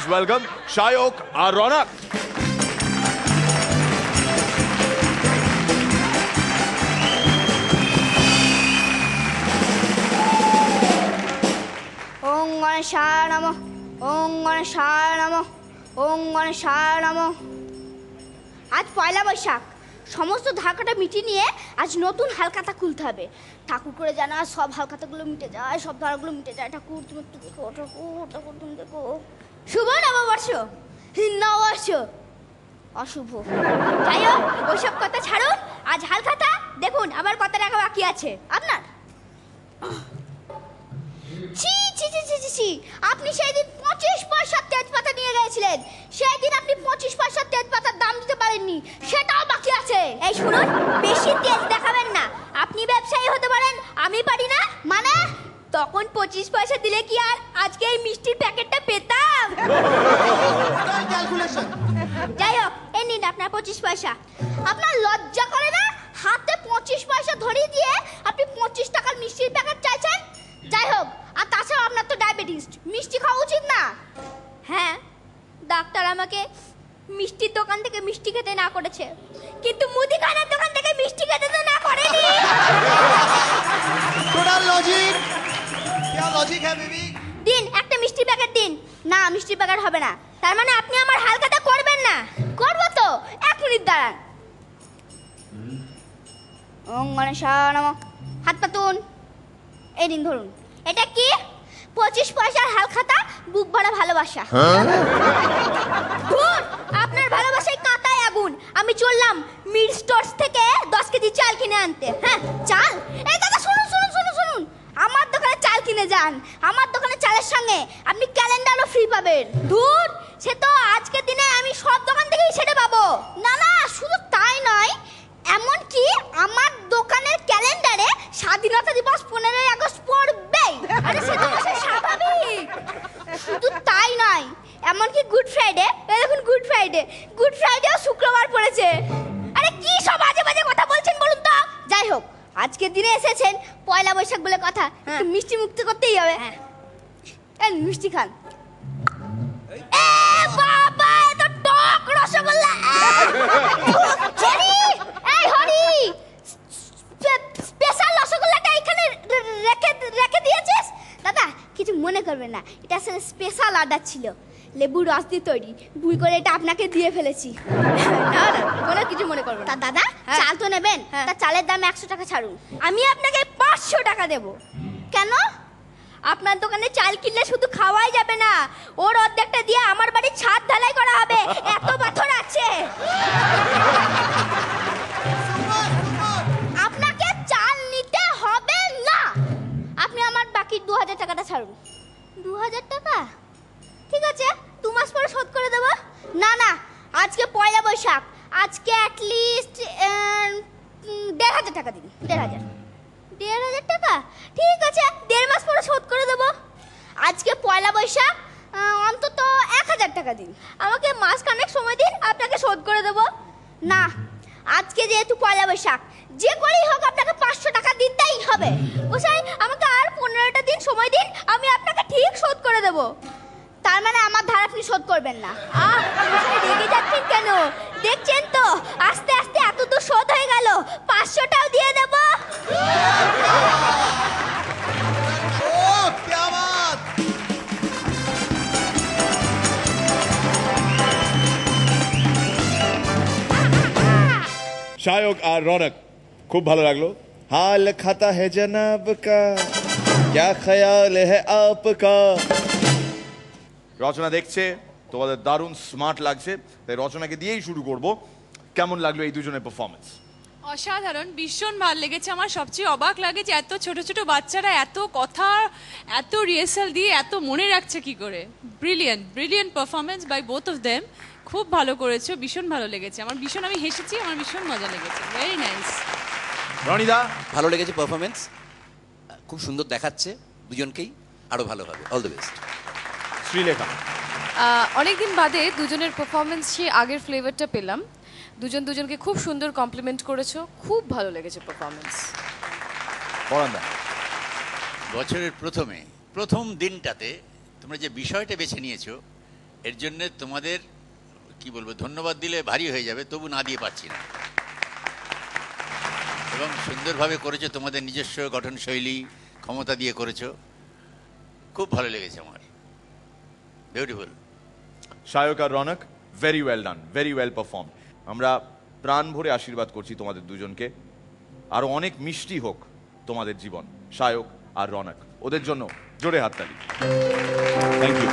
Please welcome Shayok আর রনক। ওম গণেশায় নমঃ, ওম গণেশায় নমঃ, ওম গণেশায় নমঃ। আজ পয়লা বৈশাখ, সমস্ত ধারকাটা মিটিয়ে নিয়ে আজ নতুন হালখাতা খুলতে হবে। ঠাকুর করে জানা সব হালখাতাগুলো মিটে যায়, সব ধারাগুলো মিটে যায়। ঠাকুর তুমি একটু দেখো, ঠাকুর ঠাকুর তুমি দেখো। শুভ নববর্ষ, নববর্ষ অশুভ। যাই হোক, ওইসব কথা ছাড়ুন, আজ হালখাতা দেখুন। আমার কত টাকা বাকি আছে আপনার? ছি ছি ছি ছি ছি, আপনি সেই দিন 25 পয়সার তেজপাতা নিয়ে গিয়েছিলেন। সেই দিন আপনি 25 পয়সার তেজপাতার দাম দিতে পারেননি, সেটাও বাকি আছে। এই শুনুন, বেশি তেজ দেখাবেন না। আপনি ব্যবসায়ী হতে পারেন, আমি পারি না। মানে তখন 25 পয়সা দিলে কি আর আজকে এই মিষ্টির প্যাকেটটা পেতাম? যাই হোক, এই নিন আপনার 25 পয়সা। আপনার লজ্জা করে না? হাতে 25 পয়সা ধরিয়ে দিয়ে আপনি 25 টাকার মিষ্টির প্যাকেট চাইছেন? যাই হোক, আর তাছাড়া আপনার তো ডায়াবেটিস, মিষ্টি খাওয়া উচিত না। হ্যাঁ, ডাক্তার আমাকে মিষ্টির দোকান থেকে মিষ্টি খেতে না করেছে, কিন্তু মুদিখানার দোকান থেকে মিষ্টি খেতে তো না করেনি। টোটাল লজিক, क्या লজিক है বেবি? দিন একটা মিষ্টির প্যাকেট দিন। না, মিষ্টির প্যাকেট হবে না। তার মানে আপনি আমার হালখাতা করবেন না? করব তো, 1 মিনিট দাঁড়ান। ওম গণেশায় নমঃ। হাত পাতুন। এই দিন ধরুন। এটা কি? 25 পয়সার হালখাতা, বুক ভরা ভালোবাসা। ধুর, আপনার ভালোবাসায় কাঁটায় আগুন। আমি চললাম মিড স্টোরস থেকে 10 কেজি চাল কিনে আনতে। হ্যাঁ, চাল? এই দাদা শুনুন শুনুন শুনুন শুনুন, আমার দোকানে চাল কিনে যান। আমার দোকানে চালের সঙ্গে আপনি ক্যালেন্ডারও ফ্রি পাবেন। ধুর, সে তো আজকের দিনে আমি সব দোকান থেকেই সেটা পাবো। না না, শুধু তাই নয়, এমন কি আমার দোকানের ক্যালেন্ডারে স্বাধীনতা দিবস 15ই আগস্ট পড়বেই। আরে সে তো স্বাভাবিক। শুধু তাই নয়, এমনকি গুড ফ্রাইডে, এই দেখুন গুড ফ্রাইডে, গুড ফ্রাইডেও শুক্রবার পড়েছে। আরে কি সব বাজে বাজে কথা বলছেন বলুন তো? যাই হোক, আজকের দিনে এসেছেন, পয়লা বৈশাখ বলে কথা, একটু মিষ্টি মুক্ত করতেই হবে। এই মিষ্টি খান। এ বাবা, এত টক রসগোল্লা। হরি, এই হরি, স্পেশাল রসগোল্লাটা এখানে রেখে দিয়েছিস? দাদা কিছু মনে করবেন না, এটা আসলে স্পেশাল অর্ডার ছিল, লেবু রস দিয়ে তৈরি। ভুল করে এটা আপনাকে দিয়ে ফেলেছি। না না, কোনো কিছু মনে করবেন না। তা দাদা, চাল তো নেবেন, তা চালের দাম 100 টাকা ছাড়ুন। আমি আপনাকে 500 টাকা দেব। কেন? আপনার দোকানে চাল কিনলে শুধু খাওয়াই যাবে না, ওর অর্ধেকটা দিয়ে আমার বাড়ির ছাদ ঢালাই করা হবে, এত পাথর আছে। আপনাকে চাল নিতে হবে না, আপনি আমার বাকি 2000 টাকাটা ছাড়ুন। 2000 টাকা? ঠিক আছে, 2 মাস পরে শোধ করে দেবো। না না, আজকে পয়লা বৈশাখ, আজকে অ্যাটলিস্ট 1500 টাকা দিন। 1500 টাকা? ঠিক আছে, 1.5 মাস পরে শোধ করে দেবো। আজকে পয়লা বৈশাখ, অন্তত 1000 টাকা দিন। আমাকে মাসখানেক সময় দিন, আপনাকে শোধ করে দেবো। না, আজকে যেহেতু পয়লা বৈশাখ, যে করেই হোক আপনাকে 500 টাকা দিতেই হবে। গোসাই, আমাকে আর 15টা দিন সময় দিন, আমি আপনাকে ঠিক শোধ করে দেবো। তার মানে আমার ধার আপনি শোধ করবেন না? রেগে যাচ্ছেন কেন? দেখছেন তো আস্তে আস্তে এত তো শোধ হয়ে গেল, 500টাও দিয়ে দেব। ও क्या बात! শায়ক আর রনক, খুব ভালো লাগলো। হাল খাতা হে জনাব কা, क्या ख्याल है आपका। রচনা দেখছে, তোমাদের দারুণ স্মার্ট লাগছে, তাই রচনাকে দিয়েই শুরু করব। কেমন লাগলো এই দুজনের পারফরমেন্স? অসাধারণ, ভীষণ ভালো লেগেছে। আমার সবচেয়ে অবাক লাগে যে এত ছোট ছোট বাচ্চারা এত কথা, এত রিহার্সাল দিয়ে এত মনে রাখছে কি করে। Brilliant brilliant performance by both of them. খুব ভালো করেছো, ভীষণ ভালো লেগেছে আমার। ভীষণ আমি হেসেছি, আমার ভীষণ মজা লেগেছে। Very nice. রনিদা? ভালো লেগেছে পারফরমেন্স, খুব সুন্দর দেখাচ্ছে দুজনকেই, আরো ভালো হবে। All the best. শ্রীলেখা? অনেকদিন বাদে দুজনের পারফরমেন্সে আগের ফ্লেভারটা পেলাম। দুজন দুজনকে খুব সুন্দর কমপ্লিমেন্ট করেছো, খুব ভালো লেগেছে পারফরমেন্স। পরান্দা? বছরের প্রথম দিনটাতে তোমরা যে বিষয়টা বেছে নিয়েছো, এর জন্য তোমাদের কি বলবো, ধন্যবাদ দিলে ভারী হয়ে যাবে, তবু না দিয়ে পারছি না। এবং সুন্দরভাবে করেছো, তোমাদের নিজস্ব গঠনশৈলী ক্ষমতা দিয়ে করেছো, খুব ভালো লেগেছে আমার। বিউটিফুল। সায়ক আর Ronak, very well done, very well perform. আমরা প্রাণ ভরে আশীর্বাদ করছি তোমাদের দুজনকে, আরো অনেক মিষ্টি হোক তোমাদের জীবন। সায়ক আর রনক, ওদের জন্য জোরে হাততালি। Thank you.